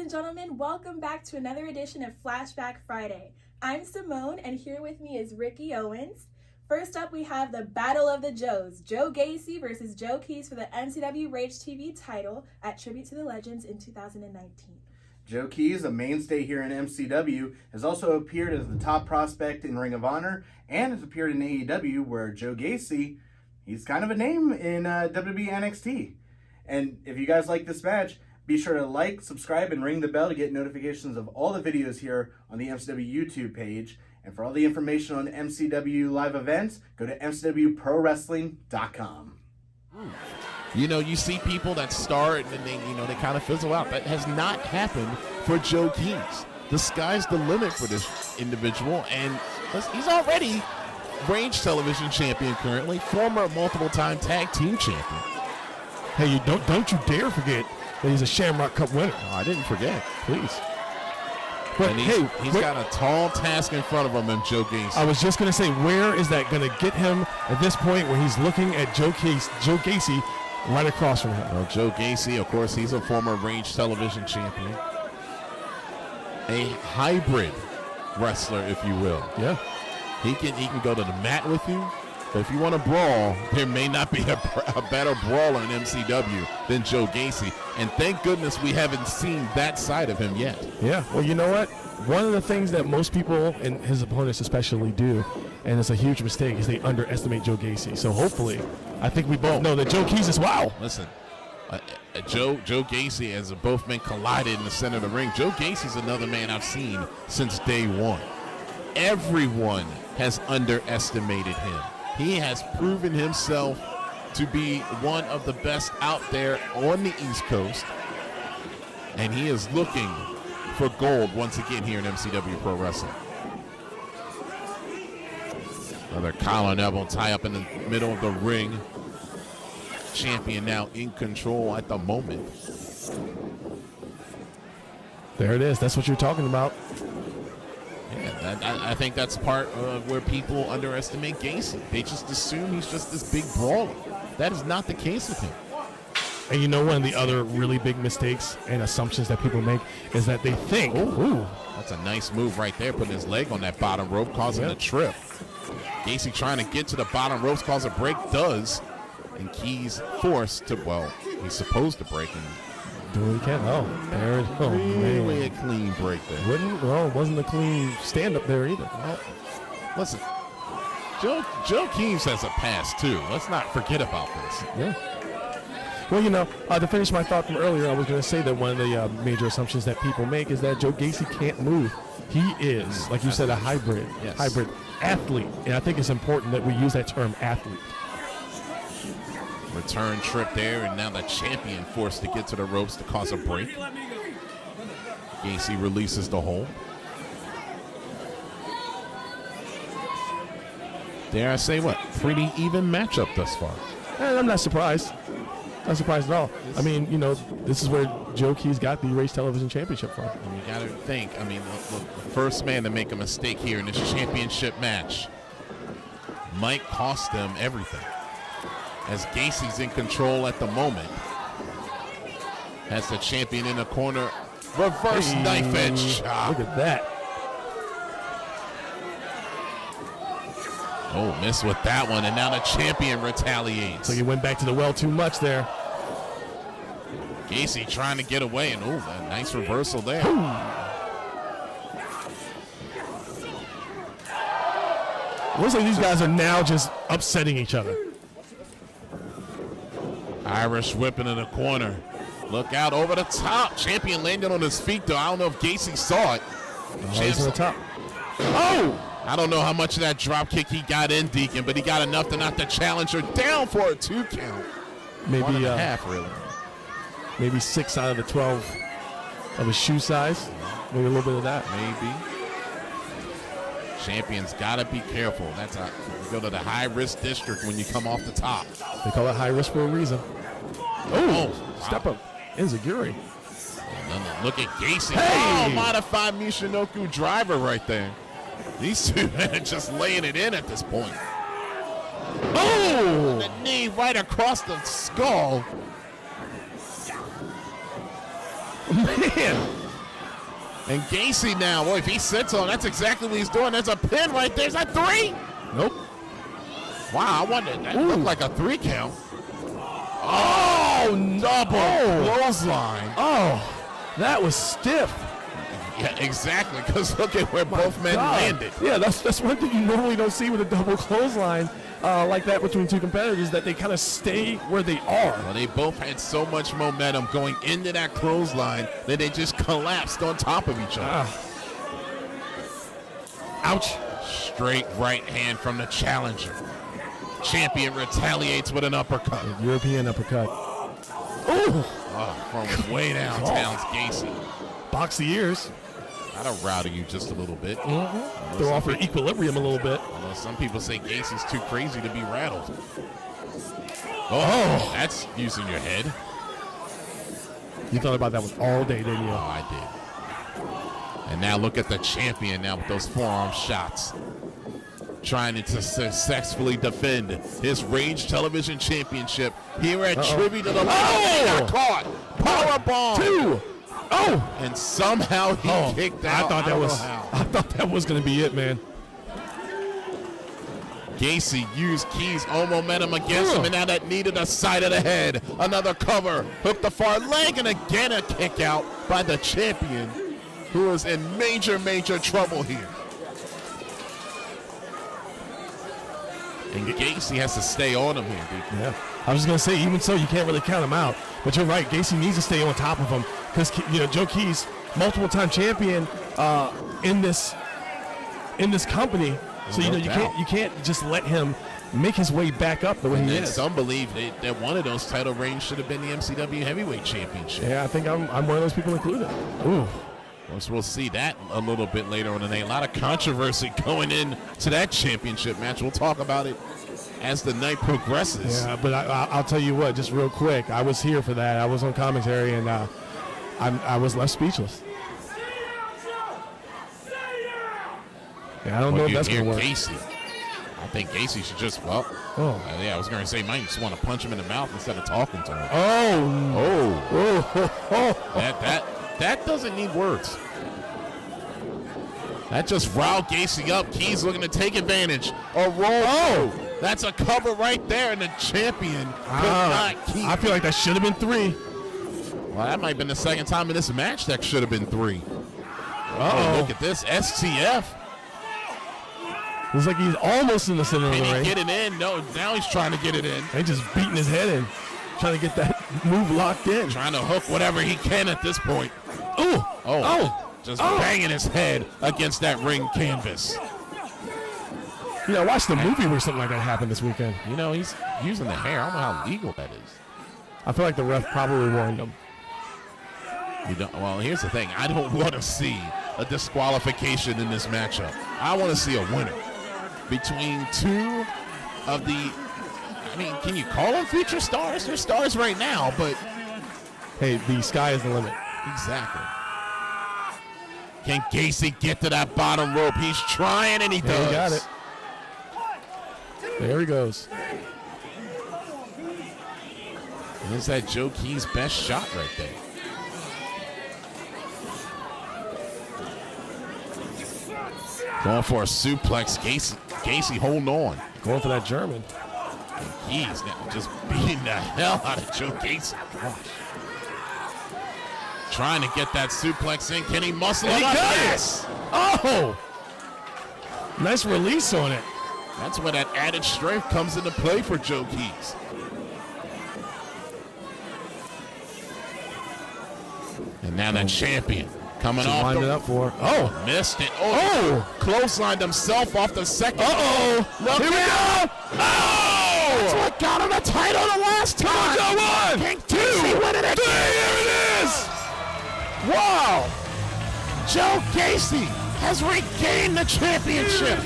and gentlemen, welcome back to another edition of Flashback Friday. I'm Simone, and here with me is Ricky Owens. First up, we have the Battle of the Joes, Joe Gacy versus Joe Keys for the MCW Rage TV title at Tribute to the Legends in 2019. Joe Keys, a mainstay here in MCW, has also appeared as the top prospect in Ring of Honor and has appeared in AEW, where Joe Gacy, he's kind of a name in WWE NXT. And if you guys like this match, be sure to like, subscribe, and ring the bell to get notifications of all the videos here on the MCW YouTube page. And for all the information on MCW live events, go to MCWProWrestling.com. You know, you see people that start and they kind of fizzle out. That has not happened for Joe Keys. The sky's the limit for this individual, and he's already Range Television champion currently, former multiple-time tag team champion. Hey, you don't you dare forget that he's a Shamrock Cup winner. Oh, I didn't forget, please. But and he's got a tall task in front of him in Joe Gacy. I was just going to say, where is that going to get him at this point where he's looking at Joe Gacy right across from him? Well, Joe Gacy, of course, he's a former Range Television champion. A hybrid wrestler, if you will. Yeah. He can go to the mat with you. But if you want to brawl, there may not be a better brawler in MCW than Joe Gacy. And thank goodness we haven't seen that side of him yet. Yeah, well, you know what? One of the things that most people, and his opponents especially, do, and it's a huge mistake, is they underestimate Joe Gacy. So hopefully, I think we both know that Joe Keys is wow. Listen, Joe Gacy has both been collided in the center of the ring. Joe Gacy's another man I've seen since day one. Everyone has underestimated him. He has proven himself to be one of the best out there on the East Coast. And he is looking for gold once again here in MCW Pro Wrestling. Another collar and elbow tie up in the middle of the ring. Champion now in control at the moment. There it is. That's what you're talking about. Yeah, I think that's part of where people underestimate Gacy. They just assume he's just this big brawler. That is not the case with him. And you know, one of the other really big mistakes and assumptions that people make is that they think, ooh, that's a nice move right there, putting his leg on that bottom rope, causing a trip. Gacy trying to get to the bottom ropes, cause a break, does. And Keys forced to, well, he's supposed to break and do what he can. Oh, there it is. Oh, really a clean break there. It wasn't a clean stand-up there either. Well, listen, Joe Keys has a past, too. Let's not forget about this. Yeah. Well, you know, to finish my thought from earlier, I was going to say that one of the major assumptions that people make is that Joe Gacy can't move. He is, like you said, a hybrid athlete. And I think it's important that we use that term athlete. Return trip there, and now the champion forced to get to the ropes to cause a break. Gacy releases the hold. Dare I say what? Pretty even matchup thus far. And I'm not surprised. Not surprised at all. I mean, you know, this is where Joe Keys got the Race Television Championship from. And you got to think, I mean, the first man to make a mistake here in this championship match might cost them everything. As Gacy's in control at the moment. Has the champion in the corner. Reverse knife edge chop. Look at that. Oh, missed with that one, and now the champion retaliates. So he went back to the well too much there. Gacy trying to get away, and a nice reversal there. Looks like these guys are now just upsetting each other. Irish whipping in the corner. Look out over the top. Champion landed on his feet, though. I don't know if Gacy saw it. He's on the top. Oh! I don't know how much of that drop kick he got in, Deacon, but he got enough to knock the challenger down for a 2 count. Maybe 1.5, really. Maybe 6 out of the 12 of his shoe size. Maybe a little bit of that. Maybe. Champion's got to be careful. You go to the high-risk district when you come off the top. They call it high risk for a reason. Oh, step up. Enziguri. Look at Gacy. Hey! Oh, modified Michinoku driver right there. These two men are just laying it in at this point. Oh! The knee right across the skull. Man, And Gacy now, boy, if he sits on, that's exactly what he's doing. There's a pin right there. Is that 3? Nope. Wow, I wonder. That looked like a 3 count. Oh, double clothesline. Oh, that was stiff. Yeah, exactly, because look at where both men landed. Yeah, that's one thing you normally don't see with a double clothesline like that between two competitors, that they kind of stay where they are. Well, they both had so much momentum going into that clothesline that they just collapsed on top of each other. Ouch. Straight right hand from the challenger. Champion retaliates with an uppercut. A European uppercut. Oh, from way downtown's Gacy. Box the ears. That'll router you just a little bit. Throw off your equilibrium a little bit. Although some people say Gacy's too crazy to be rattled. Oh, that's using your head. You thought about that one all day, didn't you? Oh, I did. And now look at the champion now with those forearm shots. Trying to successfully defend his Rage Television Championship here at Tribute to the Got caught. Power bomb. 2. Oh, and somehow he kicked out. I thought that was going to be it, man. Gacy used Key's own momentum against him, and now that needed a side of the head. Another cover, hooked the far leg, and again a kick out by the champion, who is in major, major trouble here. And Gacy has to stay on him here, dude. Yeah, I was just going to say, even so, you can't really count him out. But you're right, Gacy needs to stay on top of him because, you know, Joe Key's multiple-time champion in this company. So you know you can't just let him make his way back up the way he is. Some believe that one of those title reigns should have been the MCW Heavyweight Championship. Yeah, I think I'm one of those people included. Ooh. We'll see that a little bit later on today. A lot of controversy going in to that championship match. We'll talk about it as the night progresses. Yeah, but I'll tell you what, just real quick, I was here for that. I was on commentary, and I was left speechless. Yeah, I don't know if that's going to work. Gacy. I think Gacy should just, I was going to say, might just want to punch him in the mouth instead of talking to him. That doesn't need words. That just riled Gacy up. Key's looking to take advantage. A roll. That's a cover right there, and the champion could not keep. I feel like that should have been 3. Well, that might have been the second time in this match that should have been 3. Look at this. STF. Looks like he's almost in the center of the ring. Can he get it in? No, now he's trying to get it in. He's just beating his head in, trying to get that move locked in. Trying to hook whatever he can at this point. Just banging his head against that ring canvas. You know, I watched the movie where something like that happened this weekend. You know, he's using the hair. I don't know how legal that is. I feel like the ref probably warned him. Well, here's the thing. I don't want to see a disqualification in this matchup. I want to see a winner between two of the, can you call them future stars? They're stars right now, but. Hey, the sky is the limit. Exactly. Can Gacy get to that bottom rope? He's trying, and he does. He got it. There he goes. And is that Joe Key's best shot right there? Going for a suplex. Gacy holding on. Going for that German. And Key's now just beating the hell out of Joe Gacy. Gosh. Trying to get that suplex in. Can he muscle it up? Yes! Oh! Nice release on it. That's where that added strength comes into play for Joe Keys. And now that champion coming off. Lined it up for. Oh, missed it. Clotheslined himself off the second. Look here we go. That's what got him the title the last time. Go on. King 2 winning it. Here it is. Wow. Joe Gacy has regained the championship.